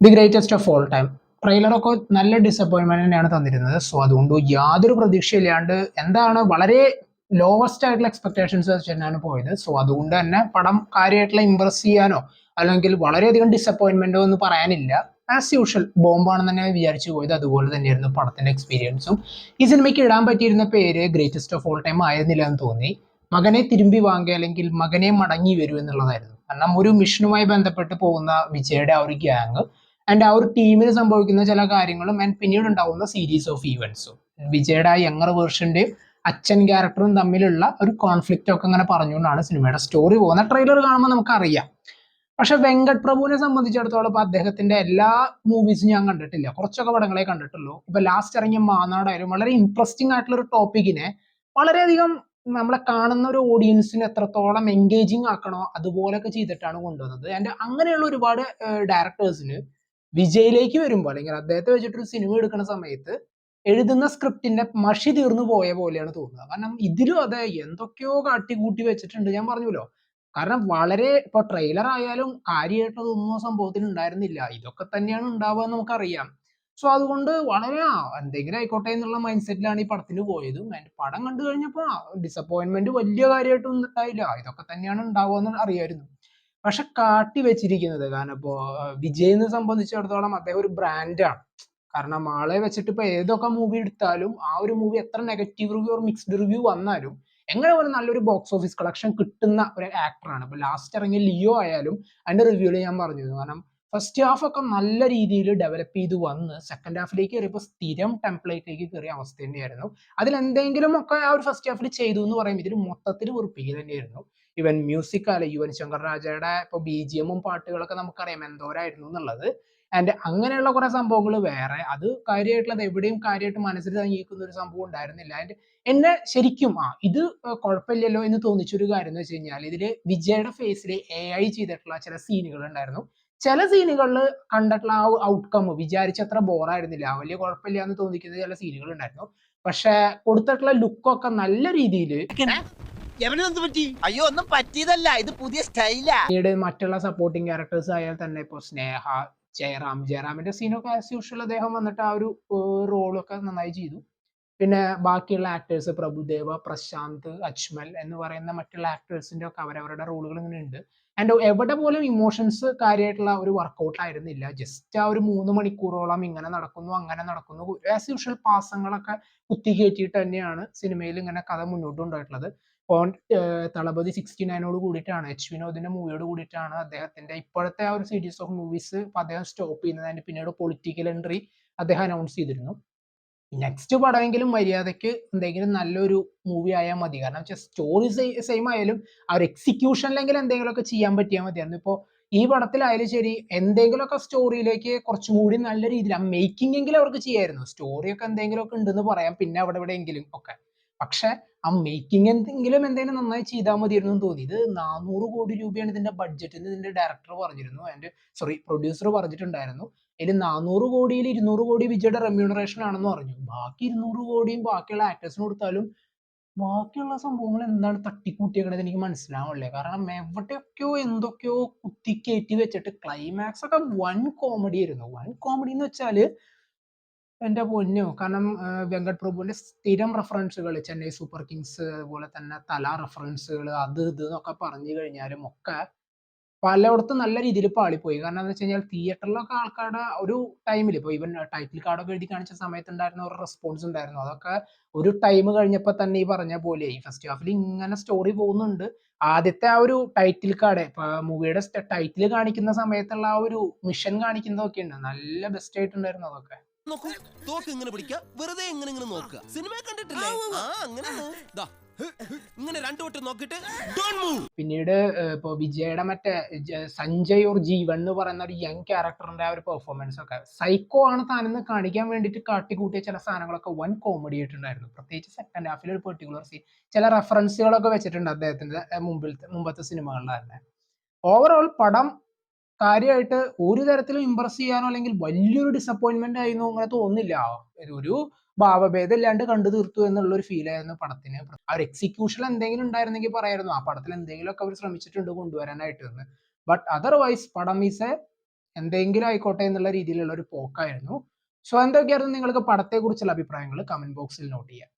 The greatest of all time ട്രെയിലറൊക്കെ നല്ല disappointment തന്നെയാണ് തന്നിരുന്നത്. സോ അതുകൊണ്ട് യാതൊരു പ്രതീക്ഷയില്ലാണ്ട് എന്താണ് വളരെ ലോവസ്റ്റ് ആയിട്ടുള്ള എക്സ്പെക്ടേഷൻസ് വെച്ച് തന്നെയാണ് പോയത്. സോ അതുകൊണ്ട് തന്നെ പടം കാര്യമായിട്ടുള്ള ഇമ്പ്രസ് ചെയ്യാനോ അല്ലെങ്കിൽ വളരെയധികം ഡിസപ്പോയിൻമെന്റോ എന്ന് പറയാനില്ല. ആസ് യൂഷ്വൽ ബോംബാണെന്ന് തന്നെ വിചാരിച്ചു പോയത്. അതുപോലെ തന്നെയായിരുന്നു പടത്തിന്റെ എക്സ്പീരിയൻസും. ഈ സിനിമയ്ക്ക് ഇടാൻ പറ്റിയിരുന്ന പേര് ഗ്രേറ്റസ്റ്റ് ഓഫ് ഓൾ ടൈം ആയിരുന്നില്ല എന്ന് തോന്നി. മകനെ തിരുമ്പി വാങ്ങുക അല്ലെങ്കിൽ മകനെ മടങ്ങി വരൂ എന്നുള്ളതായിരുന്നു. കാരണം ഒരു മിഷനുമായി ബന്ധപ്പെട്ട് പോകുന്ന വിജയുടെ ആ ഒരു ഗ്യാങ് ആൻഡ് ആ ഒരു ടീമിന് സംഭവിക്കുന്ന ചില കാര്യങ്ങളും ആൻഡ് പിന്നീട് ഉണ്ടാവുന്ന സീരീസ് ഓഫ് ഈവൻസും വിജയുടെ ആ യങ്ങർ വേർഷന്റെയും അച്ഛൻ ക്യാരക്ടറും തമ്മിലുള്ള ഒരു കോൺഫ്ലിക്റ്റ് ഒക്കെ അങ്ങനെ പറഞ്ഞുകൊണ്ടാണ് സിനിമയുടെ സ്റ്റോറി പോകുന്ന. ട്രെയിലർ കാണുമ്പോൾ നമുക്കറിയാം. പക്ഷെ വെങ്കട് പ്രഭുവിനെ സംബന്ധിച്ചിടത്തോളം ഇപ്പൊ അദ്ദേഹത്തിന്റെ എല്ലാ മൂവീസും ഞാൻ കണ്ടിട്ടില്ല, കുറച്ചൊക്കെ പടങ്ങളെ കണ്ടിട്ടുള്ളൂ. ഇപ്പൊ ലാസ്റ്റ് ഇറങ്ങിയ മാനാടായാലും വളരെ ഇൻട്രസ്റ്റിംഗ് ആയിട്ടുള്ള ഒരു ടോപ്പിക്കിനെ വളരെയധികം നമ്മളെ കാണുന്ന ഒരു ഓഡിയൻസിന് എത്രത്തോളം എൻഗേജിങ് ആക്കണോ അതുപോലൊക്കെ ചെയ്തിട്ടാണ് കൊണ്ടുവന്നത്. ആൻഡ് അങ്ങനെയുള്ള ഒരുപാട് ഡയറക്ടേഴ്സിന് വിജയിലേക്ക് വരുമ്പോൾ അല്ലെങ്കിൽ അദ്ദേഹത്തെ വെച്ചിട്ടൊരു സിനിമ എടുക്കുന്ന സമയത്ത് എഴുതുന്ന സ്ക്രിപ്റ്റിന്റെ മഷി തീർന്നു പോയ പോലെയാണ് തോന്നുന്നത്. കാരണം ഇതിലും അതെ എന്തൊക്കെയോ കാട്ടിക്കൂട്ടി വെച്ചിട്ടുണ്ട്. ഞാൻ പറഞ്ഞല്ലോ, കാരണം വളരെ ഇപ്പൊ ട്രെയിലർ ആയാലും കാര്യമായിട്ടതൊന്നും സംഭവത്തിൽ ഉണ്ടായിരുന്നില്ല. ഇതൊക്കെ തന്നെയാണ് ഉണ്ടാവുക എന്ന് നമുക്കറിയാം. സോ അതുകൊണ്ട് വളരെ എന്തെങ്കിലും ആയിക്കോട്ടെ എന്നുള്ള മൈൻഡ് സെറ്റിലാണ് ഈ പടത്തിന് പോയതും. പടം കണ്ടു കഴിഞ്ഞപ്പോ ഡിസപ്പോയിന്റ്മെന്റ് വലിയ കാര്യമായിട്ടൊന്നും ഉണ്ടായില്ല. ഇതൊക്കെ തന്നെയാണ് ഉണ്ടാവുക എന്ന് അറിയായിരുന്നു. പക്ഷെ കാട്ടി വെച്ചിരിക്കുന്നത്, കാരണം ഇപ്പോ വിജയിനെ സംബന്ധിച്ചിടത്തോളം അദ്ദേഹം ഒരു ബ്രാൻഡാണ്. കാരണം ആളെ വെച്ചിട്ട് ഇപ്പൊ ഏതൊക്കെ മൂവി എടുത്താലും ആ ഒരു മൂവി എത്ര negative review or mixed review വന്നാലും എങ്ങനെ ഒരു നല്ലൊരു ബോക്സ് ഓഫീസ് കളക്ഷൻ കിട്ടുന്ന ഒരു ആക്ടറാണ്. ഇപ്പൊ ലാസ്റ്റ് ഇറങ്ങിയ ലിയോ ആയാലും അതിന്റെ റിവ്യൂല് ഞാൻ പറഞ്ഞിരുന്നു. കാരണം ഫസ്റ്റ് ഹാഫ് ഒക്കെ നല്ല രീതിയിൽ ഡെവലപ്പ് ചെയ്ത് വന്ന് സെക്കൻഡ് ഹാഫിലേക്ക് കയറിയപ്പോൾ സ്ഥിരം ടെംപ്ലേറ്റിലേക്ക് കയറിയ അവസ്ഥ തന്നെയായിരുന്നു. അതിൽ എന്തെങ്കിലും ഒക്കെ ആ ഒരു ഫസ്റ്റ് ഹാഫിൽ ചെയ്തു എന്ന് പറയുമ്പോൾ ഇതിൽ മൊത്തത്തിൽ വെറുപ്പിക്കുക തന്നെയായിരുന്നു. ഇവൻ മ്യൂസിക് അല്ല, യുവൻ ശങ്കർ രാജയുടെ ഇപ്പൊ ബി ജി എമ്മും പാട്ടുകളൊക്കെ നമുക്കറിയാം എന്തോരായിരുന്നു എന്നുള്ളത്. ആൻഡ് അങ്ങനെയുള്ള കുറെ സംഭവങ്ങൾ വേറെ അത് കാര്യമായിട്ടുള്ളത് എവിടെയും കാര്യമായിട്ട് മനസ്സിൽ തങ്ങിയിരിക്കുന്ന ഒരു സംഭവം ഉണ്ടായിരുന്നില്ല. ആൻഡ് എന്നെ ശരിക്കും ഇത് കുഴപ്പമില്ലല്ലോ എന്ന് തോന്നിച്ചൊരു കാര്യം എന്ന് വെച്ച് കഴിഞ്ഞാൽ ഇതില് വിജയുടെ ഫേസിൽ AI ചെയ്തിട്ടുള്ള ചില സീനുകൾ ഉണ്ടായിരുന്നു. ചില സീനുകളിൽ കണ്ടിട്ടുള്ള ആ ഔട്ട്കം വിചാരിച്ചത്ര ബോറായിരുന്നില്ല, വലിയ കുഴപ്പമില്ല എന്ന് തോന്നിക്കുന്ന ചില സീനുകൾ ഉണ്ടായിരുന്നു. പക്ഷെ കൊടുത്തിട്ടുള്ള ലുക്കൊക്കെ നല്ല രീതിയിൽ അയ്യോ ഒന്നും പറ്റിയതല്ല, ഇത് പുതിയ സ്റ്റൈലാ. പിന്നീട് മറ്റുള്ള സപ്പോർട്ടിങ് ക്യാരക്ടേഴ്സ് ആയാൽ തന്നെ ഇപ്പൊ സ്നേഹ, ജയറാമിന്റെ സീനൊക്കെ ആസ് യൂഷ്വൽ അദ്ദേഹം വന്നിട്ട് ആ ഒരു റോളൊക്കെ നന്നായി ചെയ്തു. പിന്നെ ബാക്കിയുള്ള ആക്ടേഴ്സ് പ്രഭുദേവ, പ്രശാന്ത്, അജ്മൽ എന്ന് പറയുന്ന മറ്റുള്ള ആക്ടേഴ്സിന്റെ ഒക്കെ അവരവരുടെ റോളുകൾ ഇങ്ങനെ ഉണ്ട്. ആൻഡ് എവിടെ പോലും ഇമോഷൻസ് കാര്യമായിട്ടുള്ള ഒരു വർക്കൗട്ട് ആയിരുന്നില്ല. ജസ്റ്റ് ആ ഒരു 3 മണിക്കൂറോളം ഇങ്ങനെ നടക്കുന്നു അങ്ങനെ നടക്കുന്നു ആസ് യൂഷ്വൽ പാസങ്ങളൊക്കെ കുത്തി കയറ്റിയിട്ട് തന്നെയാണ് സിനിമയിൽ ഇങ്ങനെ കഥ മുന്നോട്ട് കൊണ്ടുപോയിട്ടുള്ളത്. ഇപ്പോൾ തളപതി 69 കൂടിയിട്ടാണ്, എച്ച് വിനോദിന്റെ മൂവിയോട് കൂടിയിട്ടാണ് അദ്ദേഹത്തിന്റെ ഇപ്പോഴത്തെ ആ ഒരു സീരീസ് ഓഫ് മൂവീസ് അദ്ദേഹം സ്റ്റോപ്പ് ചെയ്യുന്നത്. അതിന് പിന്നീട് പൊളിറ്റിക്കൽ എൻട്രി അദ്ദേഹം അനൗൺസ് ചെയ്തിരുന്നു. നെക്സ്റ്റ് പടമെങ്കിലും മര്യാദയ്ക്ക് എന്തെങ്കിലും നല്ലൊരു മൂവി ആയാൽ മതി. കാരണം വെച്ചാൽ സ്റ്റോറി സെയിം ആയാലും ആ ഒരു എക്സിക്യൂഷനിലെങ്കിലും എന്തെങ്കിലുമൊക്കെ ചെയ്യാൻ പറ്റിയാൽ മതിയായിരുന്നു. ഇപ്പോൾ ഈ പടത്തിലായാലും ശരി എന്തെങ്കിലുമൊക്കെ സ്റ്റോറിയിലേക്ക് കുറച്ചും കൂടി നല്ല രീതിയിൽ ആ മേക്കിംഗ് എങ്കിലും അവർക്ക് ചെയ്യായിരുന്നു. സ്റ്റോറിയൊക്കെ എന്തെങ്കിലുമൊക്കെ ഉണ്ടെന്ന് പറയാം, പിന്നെ അവിടെ എവിടെയെങ്കിലും ഒക്കെ. പക്ഷെ ആ മേക്കിംഗ് എന്തെങ്കിലും നന്നായി ചെയ്താൽ മതിയായിരുന്നു എന്ന് തോന്നി. ഇത് 400 കോടി രൂപയാണ് ഇതിന്റെ ബഡ്ജറ്റ് എന്ന് ഇതിന്റെ ഡയറക്ടർ പറഞ്ഞിരുന്നു. ആൻഡ് സോറി പ്രൊഡ്യൂസർ പറഞ്ഞിട്ടുണ്ടായിരുന്നു. ഇതിൽ 400 കോടിയിൽ 200 കോടി വിജയുടെ റെമ്യൂണറേഷൻ ആണെന്ന് പറഞ്ഞു. ബാക്കി 200 കോടിയും ബാക്കിയുള്ള ആക്ടേഴ്സിന് കൊടുത്താലും ബാക്കിയുള്ള സംഭവങ്ങൾ എന്താണ് തട്ടിക്കൂട്ടിയേക്കണത് എനിക്ക് മനസ്സിലാവില്ല. കാരണം എവിടെയൊക്കെയോ എന്തൊക്കെയോ കുത്തിക്കയറ്റി വെച്ചിട്ട് ക്ലൈമാക്സ് ഒക്കെ വൻ കോമഡി ആയിരുന്നു. വൻ കോമഡി എന്ന് വെച്ചാല് എന്റെ പൊന്നോ, കാരണം വെങ്കട് പ്രഭുവിന്റെ സ്ഥിരം റെഫറൻസുകൾ ചെന്നൈ സൂപ്പർ കിങ്സ്, അതുപോലെ തന്നെ തല റെഫറൻസുകൾ അത് ഇത് എന്നൊക്കെ പറഞ്ഞു കഴിഞ്ഞാലും ഒക്കെ പലയിടത്തും നല്ല രീതിയിൽ പാളിപ്പോയി. കാരണം എന്താ വെച്ച് കഴിഞ്ഞാൽ തിയേറ്ററിലൊക്കെ ആൾക്കാരുടെ ഒരു ടൈമിൽ ഇപ്പൊ ഈവൻ ടൈറ്റിൽ കാർഡൊക്കെ എഴുതി കാണിച്ച സമയത്ത് ഉണ്ടായിരുന്ന ഒരു റെസ്പോൺസ് ഉണ്ടായിരുന്നു. അതൊക്കെ ഒരു ടൈം കഴിഞ്ഞപ്പോൾ തന്നെ ഈ പറഞ്ഞ പോലെ ഈ ഫസ്റ്റ് ഹാഫിൽ ഇങ്ങനെ സ്റ്റോറി പോകുന്നുണ്ട്. ആദ്യത്തെ ആ ഒരു ടൈറ്റിൽ കാർഡ് ഇപ്പൊ മൂവിയുടെ ടൈറ്റിൽ കാണിക്കുന്ന സമയത്തുള്ള ആ ഒരു മിഷൻ കാണിക്കുന്നതൊക്കെ ഉണ്ട്, നല്ല ബെസ്റ്റ് ആയിട്ടുണ്ടായിരുന്നു അതൊക്കെ. നോക്കൂ, തോക്ക് ഇങ്ങനെ പിടിക്കുക, വെറുതെ ഇങ്ങനെ ഇങ്ങനെ നോക്കുക. സിനിമ കണ്ടിട്ടില്ലേ? ആ അങ്ങനെ ഇങ്ങനെ രണ്ടു വട്ടം നോക്കിട്ട് പിന്നീട് ഇപ്പൊ വിജയുടെ മറ്റേ സഞ്ജയ് ഓർ ജീവൻ എന്ന് പറയുന്ന ഒരു യങ് ക്യാരക്ടറിന്റെ ആ ഒരു പെർഫോമൻസ് ഒക്കെ സൈക്കോ ആണ് താനെന്ന് കാണിക്കാൻ വേണ്ടിയിട്ട് കാട്ടിക്കൂട്ടിയ ചില സാധനങ്ങളൊക്കെ വൻ കോമഡി ആയിട്ടുണ്ടായിരുന്നു. പ്രത്യേകിച്ച് സെക്കൻഡ് ഹാഫിൽ ഒരു പെർട്ടിക്കുലർ സീൻ ചില റെഫറൻസുകളൊക്കെ വെച്ചിട്ടുണ്ട് അദ്ദേഹത്തിന്റെ മുമ്പത്തെ സിനിമകളിൽ തന്നെ. ഓവറോൾ പടം കാര്യമായിട്ട് ഒരു തരത്തിലും ഇമ്പ്രസ് ചെയ്യാനോ അല്ലെങ്കിൽ വലിയൊരു ഡിസപ്പോയിന്റ്മെന്റ് ആയിരുന്നു അങ്ങനെ തോന്നുന്നില്ല. ഒരു ഭാവഭേദം ഇല്ലാണ്ട് കണ്ടു തീർത്തു എന്നുള്ള ഒരു ഫീൽ ആയിരുന്നു പടത്തിന്. ആ ഒരു എക്സിക്യൂഷൻ എന്തെങ്കിലും ഉണ്ടായിരുന്നെങ്കിൽ പറയായിരുന്നു ആ പടത്തിൽ എന്തെങ്കിലുമൊക്കെ അവർ ശ്രമിച്ചിട്ടുണ്ട് കൊണ്ടുവരാനായിട്ട് എന്ന്. ബട്ട് അതർവൈസ് പടം ഈസ് എ എന്തെങ്കിലും ആയിക്കോട്ടെ എന്നുള്ള രീതിയിലുള്ള ഒരു പോക്കായിരുന്നു. സോ എന്തൊക്കെയായിരുന്നു നിങ്ങൾക്ക് പടത്തെക്കുറിച്ചുള്ള അഭിപ്രായങ്ങൾ കമന്റ് ബോക്സിൽ നോട്ട് ചെയ്യാം.